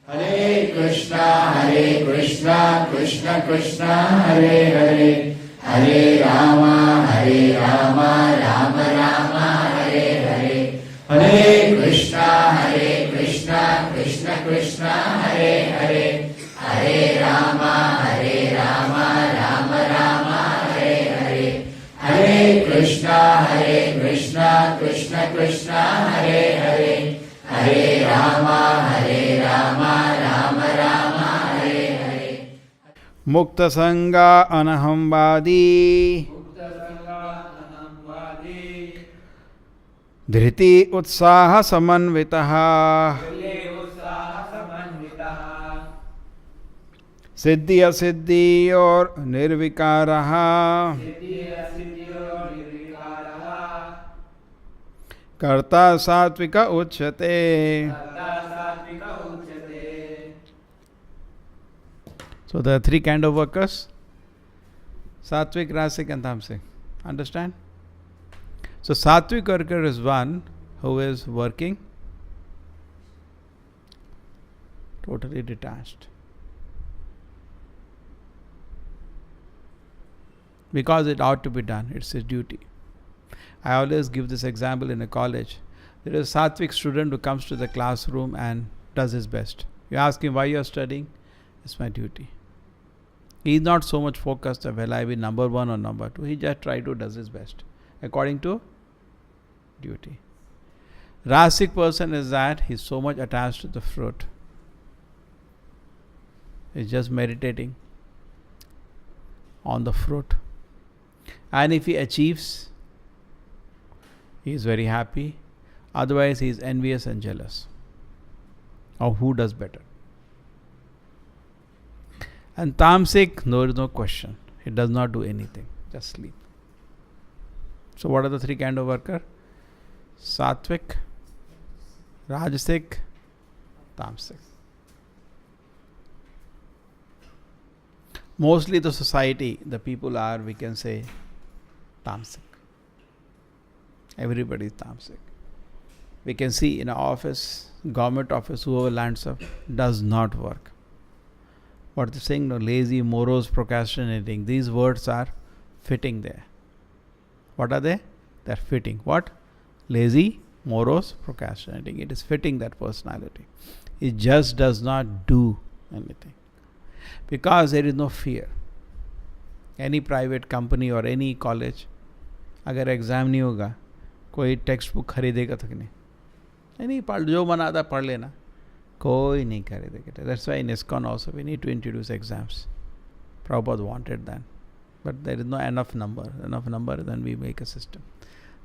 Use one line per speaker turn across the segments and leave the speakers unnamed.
Hare Krishna, Krishna Krishna, Hare Hare, Hare Rama, Rama Rama, Hare Hare. Hare Krishna, Krishna Krishna, Hare Hare, Hare Rama, Rama Rama, Hare Hare. Hare Krishna, Krishna Krishna, Hare Hare, Hare Rama, Rama Rama, Hare Hare.
Mukta Sangha Anahambadi Dhriti Utsaha Samanvitaha Siddhi Asiddhi और निर्विकारः कर्ता सात्विक उच्यते. So there are three kind of workers: Sattvic, Rasic and Tamasic. Understand? So Sattvic worker is one who is working totally detached, because it ought to be done. It's his duty. I always give this example in a college. There is a Sattvic student who comes to the classroom and does his best. You ask him, why you are studying? It's my duty. He is not so much focused that will I be number one or number two. He just try to does his best according to duty. Rasic person is that he is so much attached to the fruit. He is just meditating on the fruit. And if he achieves, he is very happy. Otherwise, he is envious and jealous of who does better. And Tamasic, there is no question. He does not do anything, just sleep. So, what are the three kind of worker? Sattvic, Rajasic, Tamasic. Mostly the society, the people are, we can say, Tamasic. Everybody is Tamasic. We can see in an office, government office, whoever lands up does not work. What they're saying, no, lazy, morose, procrastinating, these words are fitting there. What are they? They're fitting. What? Lazy, morose, procrastinating. It is fitting that personality. It just does not do anything. Because there is no fear. Any private company or any college, अगर exam नहीं होगा, कोई text book खरीदेगा तक नहीं पढ़, जो मन आता पढ़ लेना, कोई नहीं खरीदेगा. That's why in ISKCON also we need to introduce exams. Prabhupada wanted that, but there is no enough number, then we make a system.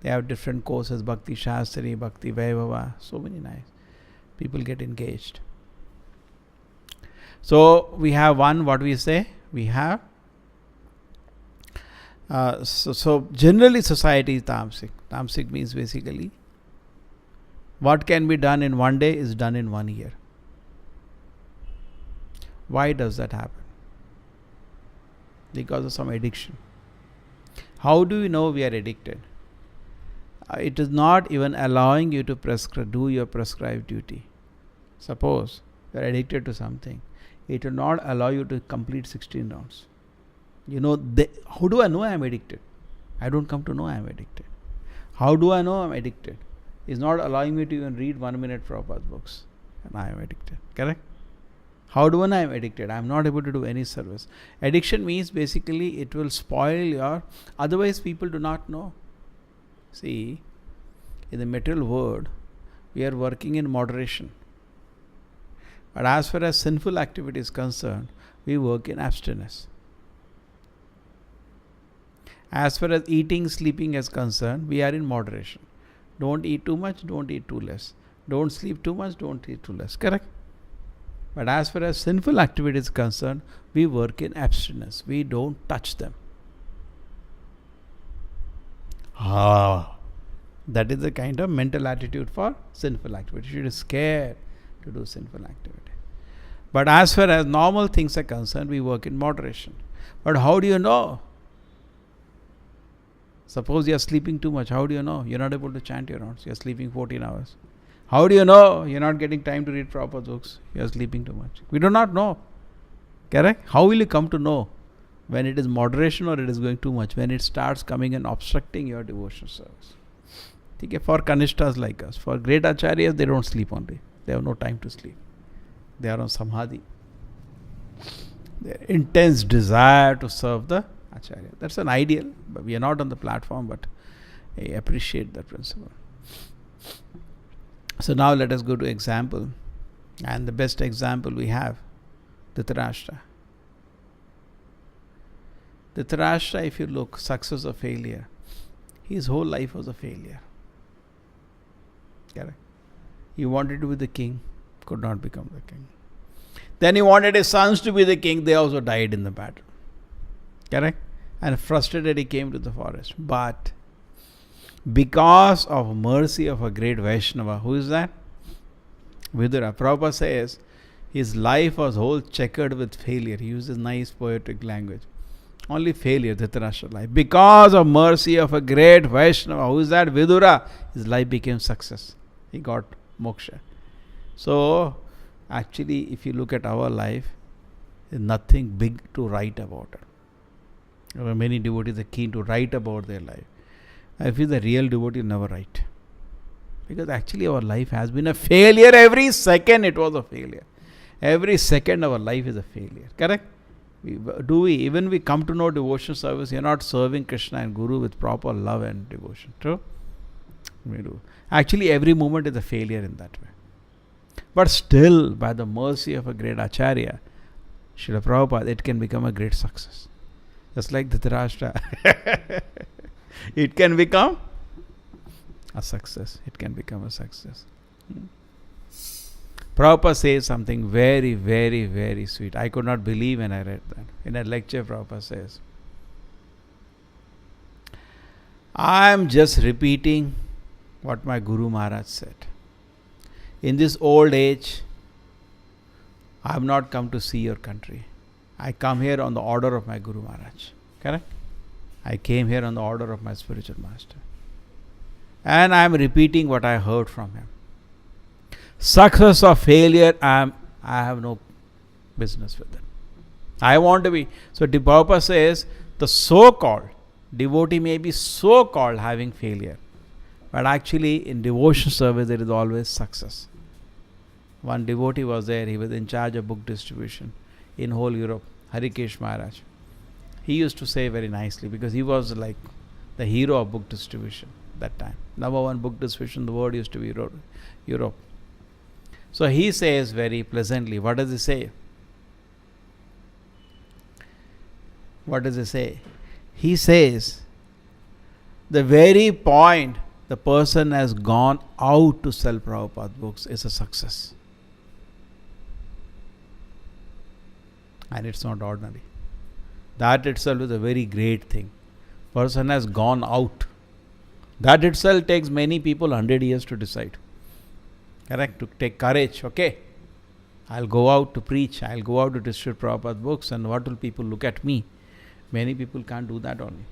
They have different courses, Bhakti Shastri, Bhakti Vaibhava, so many nice. People get engaged. So we have one, what we say, we have so generally society is Tamasic. Tamasic means basically what can be done in one day is done in 1 year. Why does that happen? Because of some addiction. How do we know we are addicted? It is not even allowing you to do your prescribed duty. Suppose you are addicted to something, it will not allow you to complete 16 rounds. How do I know I am addicted? I don't come to know I am addicted. How do I know I am addicted? It's not allowing me to even read 1 minute Prabhupada's books. And I am addicted. Correct? How do I know I am addicted? I am not able to do any service. Addiction means basically it will spoil your... Otherwise people do not know. See, in the material world, we are working in moderation. But as far as sinful activity is concerned, we work in abstinence. As far as eating, sleeping is concerned, we are in moderation. Don't eat too much, don't eat too less. Don't sleep too much, don't eat too less. Correct? But as far as sinful activity is concerned, we work in abstinence. We don't touch them. That is the kind of mental attitude for sinful activity. You should be scared to do sinful activity. But as far as normal things are concerned, we work in moderation. But how do you know? Suppose you are sleeping too much. How do you know? You are not able to chant your rounds. You are sleeping 14 hours. How do you know you're not getting time to read proper books? You're sleeping too much. We do not know. Correct? How will you come to know when it is moderation or it is going too much? When it starts coming and obstructing your devotion service. Okay, for Kanishtas like us, for great acharyas, they don't sleep only. They have no time to sleep. They are on samadhi. Their intense desire to serve the acharya. That's an ideal. But we are not on the platform, but I appreciate that principle. So now let us go to example. And the best example we have, Dhritarashtra. Dhritarashtra, if you look, success or failure, his whole life was a failure. Correct? He wanted to be the king, could not become the king. Then he wanted his sons to be the king, they also died in the battle. Correct? And frustrated, he came to the forest. But because of mercy of a great Vaishnava, who is that? Vidura. Prabhupada says his life was whole checkered with failure. He uses nice poetic language. Only failure, Dhritarashtra life. Because of mercy of a great Vaishnava, who is that? Vidura. His life became success. He got moksha. So, actually, if you look at our life, there's nothing big to write about it. There are many devotees are keen to write about their life. I feel the real devotee never write. Because actually our life has been a failure. Every second it was a failure. Every second our life is a failure. Correct? Even we come to know devotion service, you're not serving Krishna and Guru with proper love and devotion. True? We do. Actually every moment is a failure in that way. But still, by the mercy of a great Acharya, Srila Prabhupada, it can become a great success. Just like Dhritarashtra. It can become a success. It can become a success. Prabhupada says something very, very, very sweet. I could not believe when I read that. In a lecture, Prabhupada says, I am just repeating what my Guru Maharaj said. In this old age, I have not come to see your country. I come here on the order of my Guru Maharaj. Correct? I came here on the order of my spiritual master. And I am repeating what I heard from him. Success or failure, I have no business with it. I want to be. So Prabhupada says, the so-called devotee may be so-called having failure. But actually in devotion service there is always success. One devotee was there, he was in charge of book distribution in whole Europe, Harikesh Maharaj. He used to say very nicely, because he was like the hero of book distribution that time. Number one book distribution, the world used to be Europe. So he says very pleasantly, what does he say? What does he say? He says, the very point the person has gone out to sell Prabhupada books is a success. And it's not ordinary. That itself is a very great thing. Person has gone out. That itself takes many people 100 years to decide. Correct? To take courage. Okay, I'll go out to preach. I'll go out to distribute Prabhupada books, and what will people look at me? Many people can't do that only.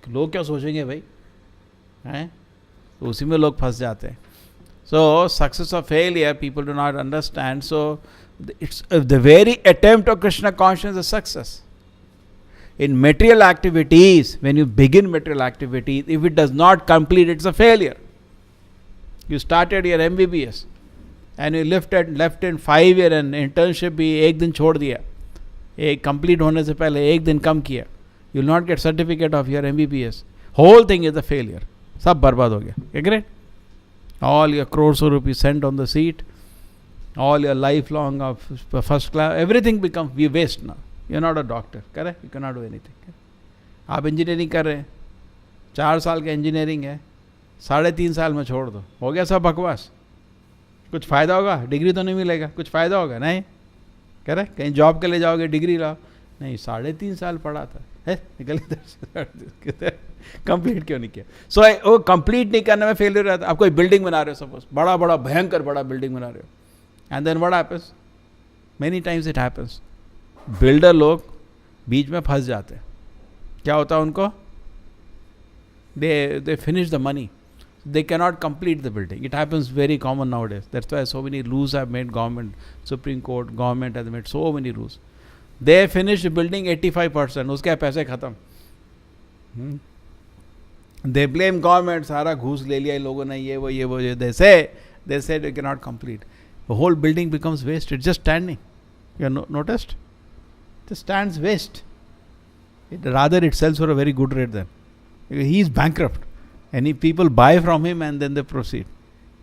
लोग क्या सोचेंगे भाई? हैं? तो उसी में लोग फंस जाते हैं. So success or failure, people do not understand. So it's the very attempt of Krishna consciousness is success. In material activities, when you begin material activities, if it does not complete, it's a failure. You started your MBBS and you left in 5 years and internship भी एक दिन छोड़ दिया. एक complete होने से पहले एक दिन कम किया. You will not get certificate of your MBBS. Whole thing is a failure. सब बर्बाद हो गया. Agree? All your crores of rupees sent on the seat, all your lifelong of first class, everything becomes waste now. You're not a doctor, correct? You cannot do anything. आप engineering कर रहे हैं, 4 साल का इंजीनियरिंग है, 3.5 साल में छोड़ दो, हो गया सब बकवास. कुछ फ़ायदा होगा? डिग्री तो नहीं मिलेगा. कुछ फ़ायदा होगा? नहीं. करेक्ट? कहीं जॉब के लिए जाओगे, डिग्री लाओ. नहीं, 3.5 साल पढ़ा था, है निकल इधर. कंप्लीट क्यों नहीं किया? सो वो कंप्लीट नहीं करने में फेलियर रहता है. आप कोई बिल्डिंग बना रहे हो, सपोज बड़ा भयंकर बड़ा बिल्डिंग बना रहे हो, and then what happens? Many times it happens. Builder लोग बीच में फंस जाते हैं. क्या होता है उनको? They finish the money. They cannot complete the building. It happens very common nowadays. That's why so many rules have made government, Supreme Court, government has made so many rules. They finished building 85%. उसके पैसे खत्म. They blame government. सारा घूस ले लिया इन लोगों ने ये वो. They said you cannot complete. The whole building becomes waste. It's just standing. You have noticed? It just stands waste. Rather it sells for a very good rate then. He is bankrupt. Any people buy from him and then they proceed.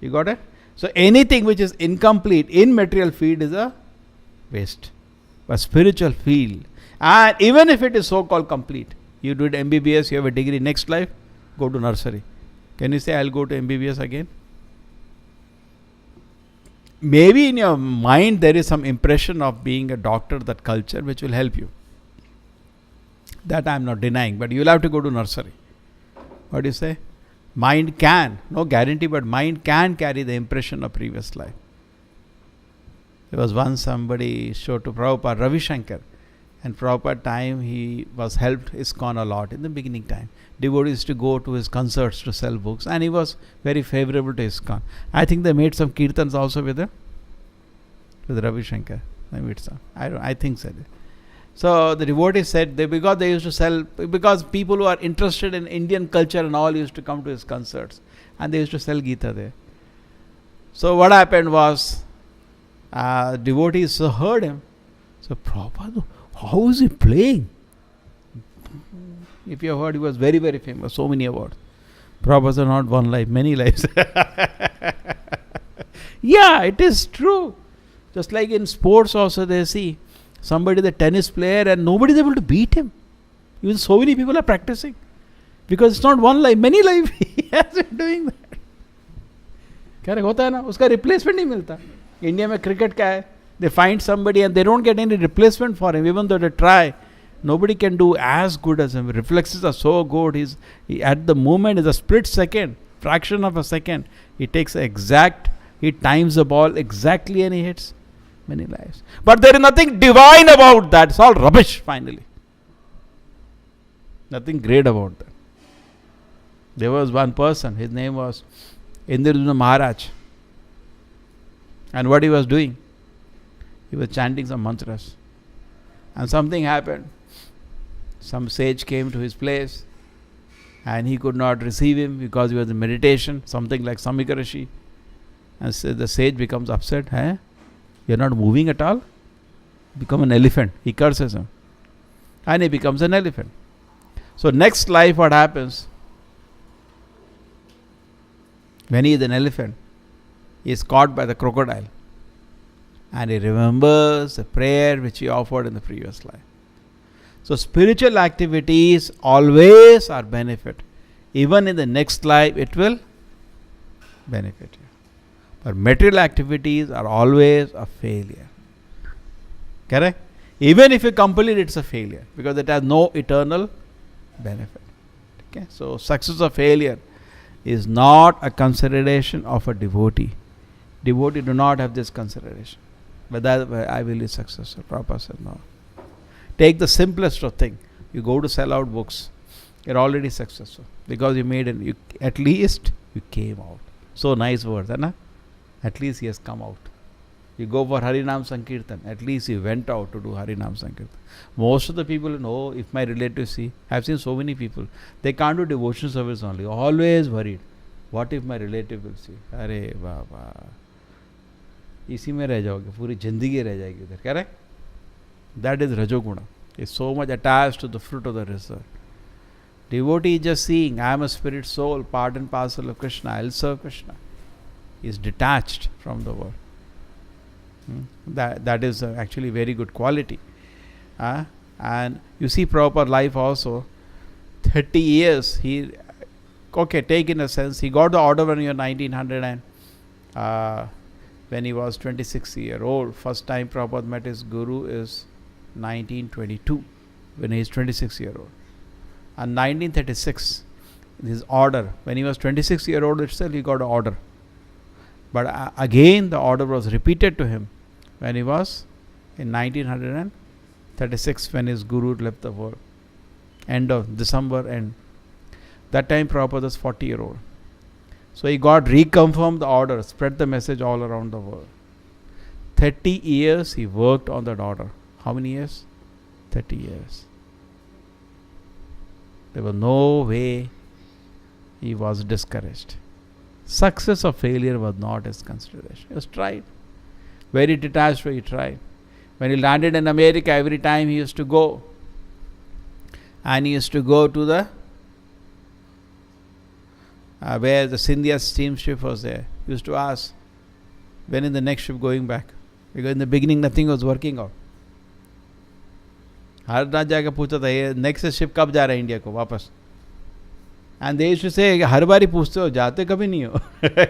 You got it? So anything which is incomplete in material field is a waste. But spiritual field, and even if it is so-called complete, you did MBBS, you have a degree, next life, go to nursery. Can you say, I'll go to MBBS again? Maybe in your mind there is some impression of being a doctor, that culture, which will help you. That I am not denying, but you will have to go to nursery. What do you say? Mind can, no guarantee, but mind can carry the impression of previous life. There was once somebody showed to Prabhupada, Ravi Shankar, and Prabhupada time he was helped ISKCON a lot in the beginning time. Devotees used to go to his concerts to sell books, and he was very favorable to ISKCON. I think they made some kirtans also with Ravi Shankar. They made some. I think so. So the devotees said because they used to sell, because people who are interested in Indian culture and all used to come to his concerts, and they used to sell Gita there. So what happened was, devotees heard him. So Prabhupada, how is he playing? If you have heard, he was very, very famous, so many awards. Prabhupada said, not one life, many lives. Yeah, it is true. Just like in sports also they see somebody, the tennis player, and nobody is able to beat him. Even so many people are practicing. Because it's not one life, many life. He has been doing that. क्या होता है ना, उसका replacement नहीं मिलता. India में cricket का है, they find somebody and they don't get any replacement for him, even though they try. Nobody can do as good as him. Reflexes are so good. He at the moment is a split second, fraction of a second. He takes he times the ball exactly and he hits many lives. But there is nothing divine about that. It's all rubbish finally. Nothing great about that. There was one person, his name was Indradyumna Maharaj. And what he was doing? He was chanting some mantras. And something happened. Some sage came to his place and he could not receive him because he was in meditation, something like Samika Rishi. And so the sage becomes upset. Hey, you're not moving at all? Become an elephant. He curses him. And he becomes an elephant. So next life what happens? When he is an elephant, he is caught by the crocodile. And he remembers the prayer which he offered in the previous life. So spiritual activities always are benefit. Even in the next life it will benefit you. But material activities are always a failure. Correct? Even if you complete, it's a failure because it has no eternal benefit. Okay? So success or failure is not a consideration of a devotee. Devotee do not have this consideration. Whether I will be successful. Prabhupada said no. Take the simplest of thing. You go to sell out books. You're already successful because you made it. At least you came out. So nice words, na? At least he has come out. You go for Harinam Sankirtan. At least he went out to do Harinam Sankirtan. Most of the people know, if my relatives see, I've seen so many people, they can't do devotion service only. Always worried. What if my relative will see? Arey Baba. इसी में रह जाओगे, पूरी जिंदगी रह जाएगी उधर. Correct? That is Rajoguna. Is so much attached to the fruit of the result. Devotee is just seeing, I am a spirit soul, part and parcel of Krishna, I will serve Krishna. He is detached from the world. That is actually very good quality. And you see proper life also. 30 years, take in a sense, he got the order when he was 1900 and when he was 26-year-old. First time Prabhupada met his guru is 1922, when he is 26-year-old. And 1936, his order, when he was 26-year-old itself, he got an order. But again, the order was repeated to him when he was in 1936, when his guru left the world. End of December end. That time Prabhupada was 40-year-old. So he got reconfirmed the order, spread the message all around the world. 30 years he worked on that order. How many years? 30 years. There was no way he was discouraged. Success or failure was not his consideration. He was tried. Very detached where he tried. When he landed in America, every time he used to go. And he used to go to the where the Scindia steamship was there. He used to ask, when is the next ship going back? Because in the beginning nothing was working out. हर रात जाकर पूछता था ये next ship कब जा रहा है India को वापस. And they used to say, हर बार ही पूछते हो, जाते कभी नहीं हो.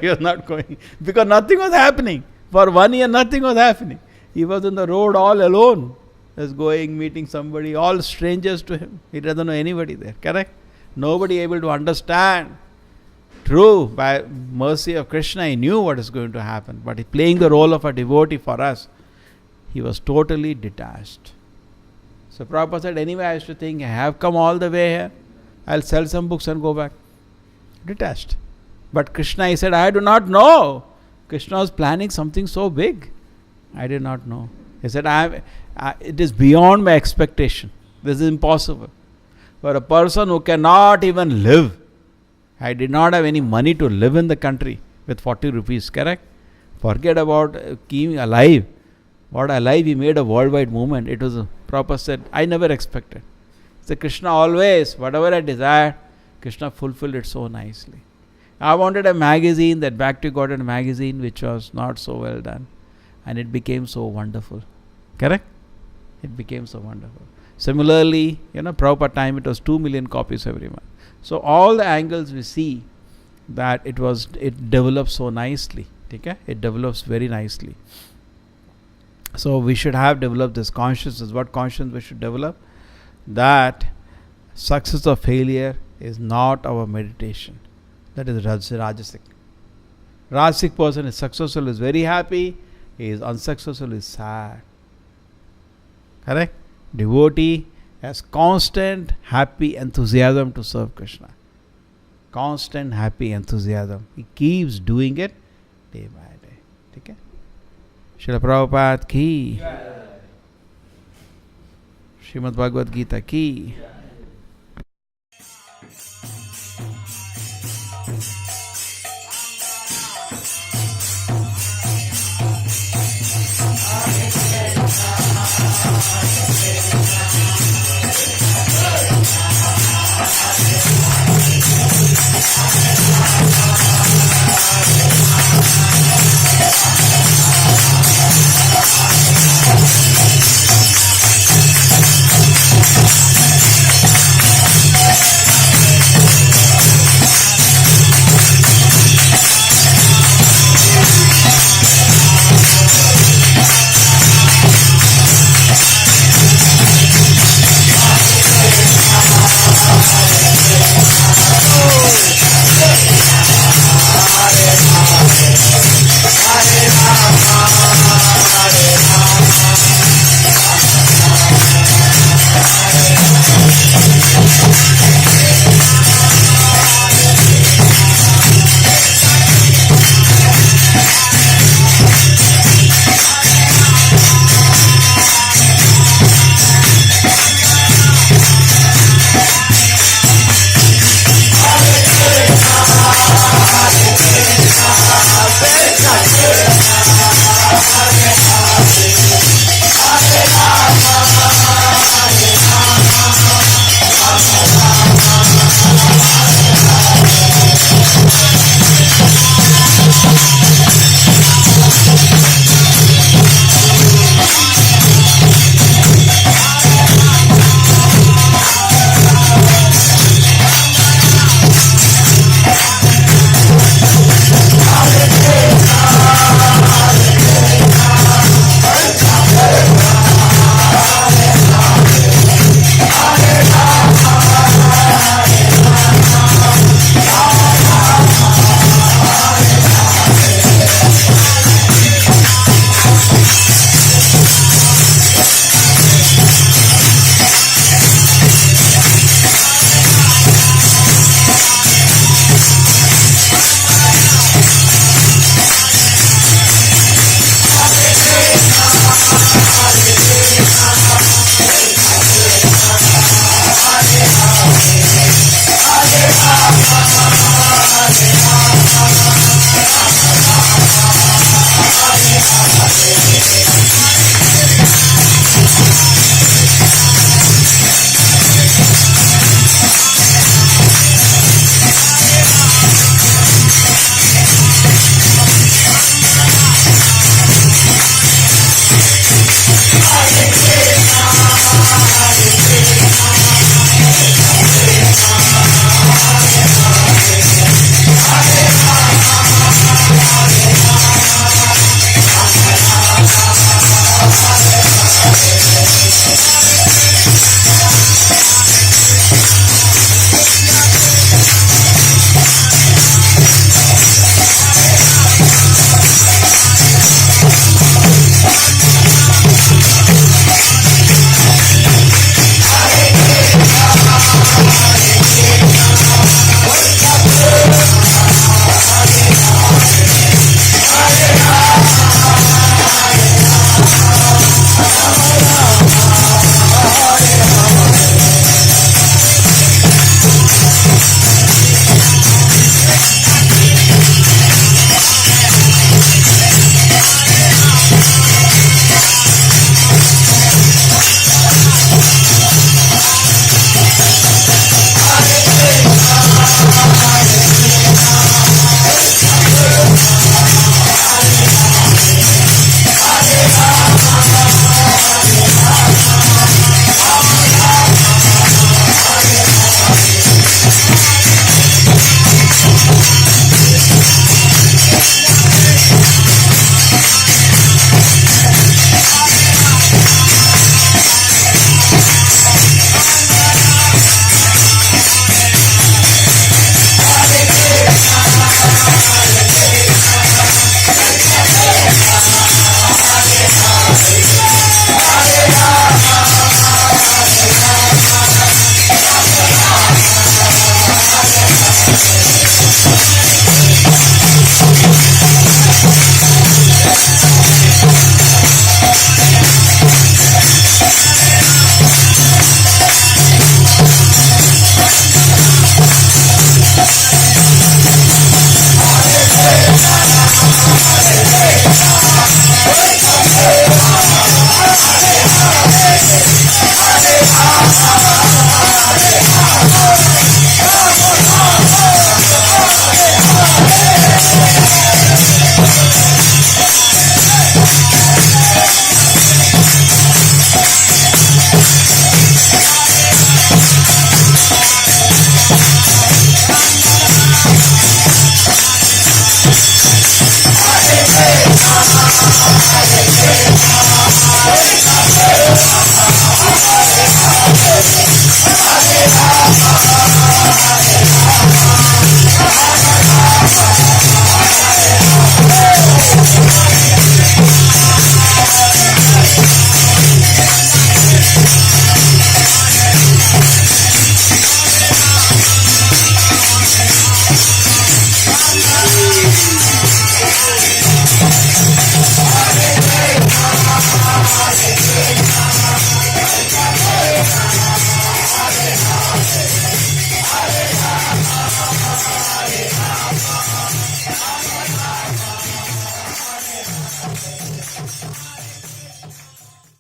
He was not going because nothing was happening. For 1 year nothing was happening. He was on the road all alone. He was going, meeting somebody, all strangers to him. He doesn't know anybody there, correct? Nobody able to understand. True, by mercy of Krishna, he knew what is going to happen. But he playing the role of a devotee for us, he was totally detached. So Prabhupada said, anyway, I used to think, I have come all the way here. I'll sell some books and go back. Detached. But Krishna, he said, I do not know. Krishna was planning something so big. I did not know. He said, it is beyond my expectation. This is impossible. For a person who cannot even live, I did not have any money to live in the country with 40 rupees, correct? Forget about keeping alive. What alive, he made a worldwide movement. It was, Prabhupada said, I never expected. So Krishna always, whatever I desired, Krishna fulfilled it so nicely. I wanted a magazine, that Bhakti got a magazine which was not so well done. And it became so wonderful. Correct? It became so wonderful. Similarly, Prabhupada time it was 2 million copies every month. So all the angles we see that it develops so nicely. Okay? It develops very nicely. So we should have developed this consciousness. What consciousness we should develop? That success or failure is not our meditation. That is Rajasic. Rajasic person is successful, is very happy. He is unsuccessful, is sad. Correct? Devotee has constant happy enthusiasm to serve Krishna. Constant happy enthusiasm. He keeps doing it day by day. Okay? Srila Prabhupada ki. Srimad Bhagavad Gita ki.